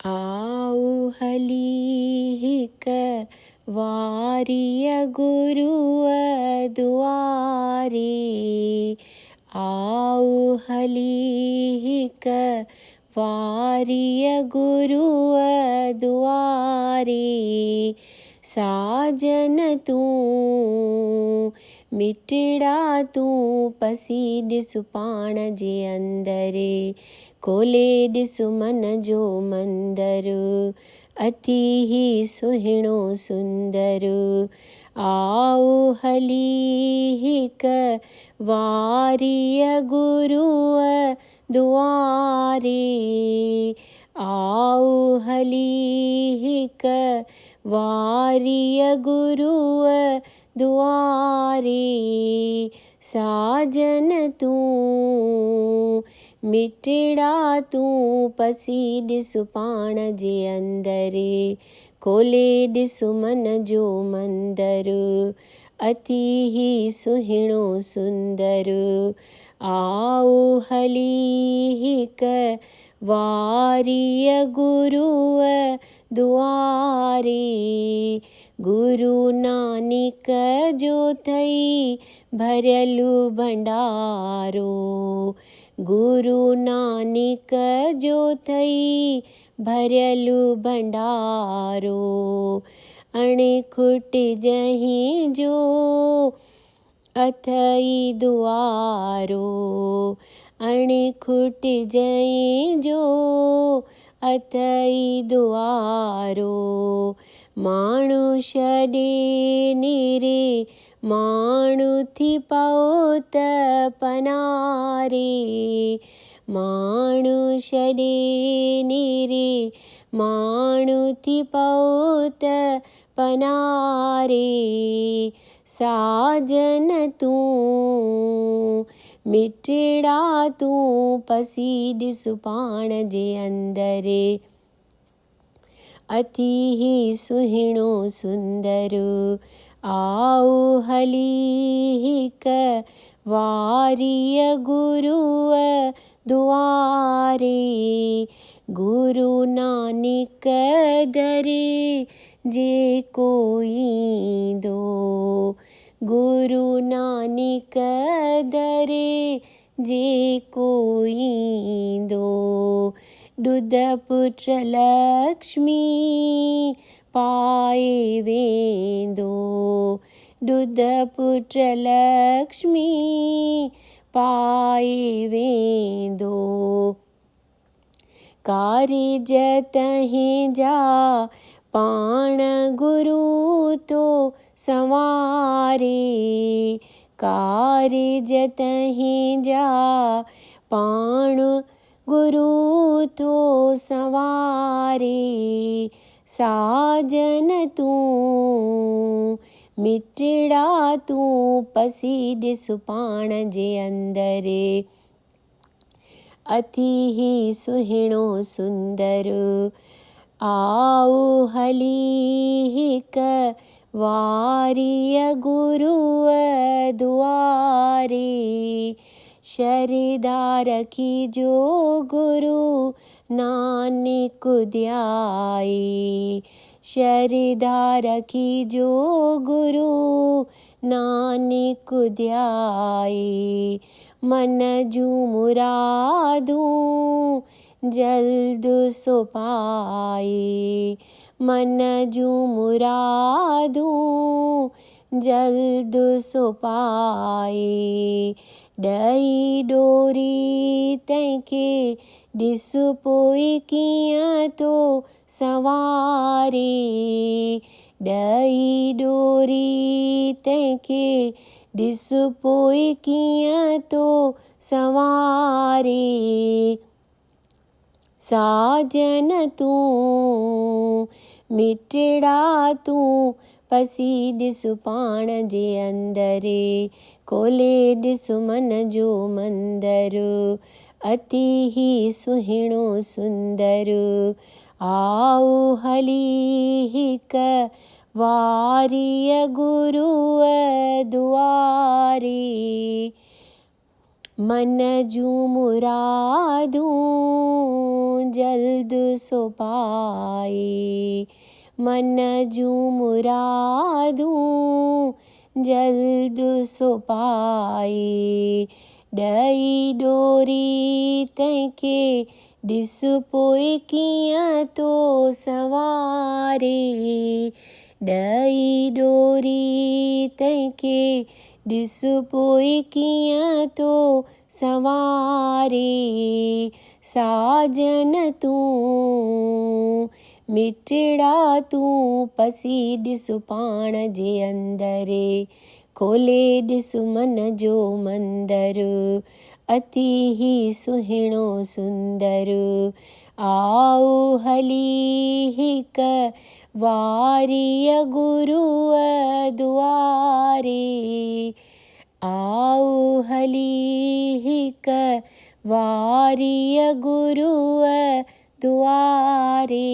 आऊ हली हिक वारिय गुरुअ दुआरे। आऊ हली हिक वारिय गुरुअ दुआरे। साजन तूं मिटड़ा तूं पसी ॾिसु पाण जे अंदरे। खोले ॾिसु मन जो मंदर अति ही सुहिणो सुंदर। आऊ हली हिक वारिय गुरुअ दुआरे। आऊ हली हिक वारिय गुरुअ दुआरे। साजन तूं मिटड़ा तूं पसी ॾिसु पाण जे अंदरे। खोले ॾिसु मन जो मंदर अति ही सुहिणो सुंदर। आऊ हली हिक वारिय गुरुअ दुआरे। गुरु नानक जो थई भरियलु भंडारो। गुरु नानक जो थई भरियलु भंडारो। अणिखुट जहीं जो अथई दुआरो। अणिखुट जहीं जो अथई दुआरो। माण्हू छॾे निरे माण्हू थी पओ त पनारे। माण्हू छॾे निरे माण्हू थी पओ त पनारे। साजन तूं मिटड़ा तूं पसी ॾिसु पाण जे अंदरे। अति ही सुहिणो सुंदर। आऊ हली हिक वारिय गुरुअ दुआरे। गुरु नानक दरे जेको ईंदो। गुरु नानक दरे जेको ईंदो। ॾुध पुट लक्ष्मी पाए वेंदो। ॾुध पुट लक्ष्मी पाए वेंदो। कारज तंहिंजा पाण गुरु तो संवारे। कारज तंहिंजा पाण गुरु तो संवारे। साजन तूं मिटड़ा तूं पसी ॾिसु पाण जे अंदरे। अति ही सुहिणो सुंदर। आऊ हली हिक वारिय गुरुअ दुआरे। शरदा रखिजो गुरु नानक ध्याए। शरदा रखिजो गुरु नानक ध्याए। मन जूं मुरादूं जल्द सो पाए। मन जूं मुरादूं जल्द सो पाए। ॾही डोरी तंहिंखे ॾिसु पोइ कीअं तो संवारे। ॾही डोरी तंहिंखे ॾिसु पोइ कीअं तो संवारे। साजन तूं मिटड़ा तूं पसी ॾिसु पाण जे अंदरे। खोले ॾिसु मन जो मंदर अति ही सुहिणो सुंदर। आऊ हली हिक वारिय गुरुअ दुआरे। मन जूं मुरादूं जल्द जल्द सो पाए, मन जूं मुरादूं जल्द सो पाए। ॾही डोरी तंहिंखे ॾिस पोइ कीअं तो संवारे, ॾही डोरी तंहिंखे ॾिस पोइ कीअं तो संवारे। साजन तूं मिठड़ा तूं पसी ॾिस पाण जे अंदरे, खोले ॾिस मन जो मंदर, अति ही सुहिणो सुंदर। आओ हली हिक वारीअ गुरुअ दुआरे, आओ हली हिक वारीअ गुरुअ दुआरे।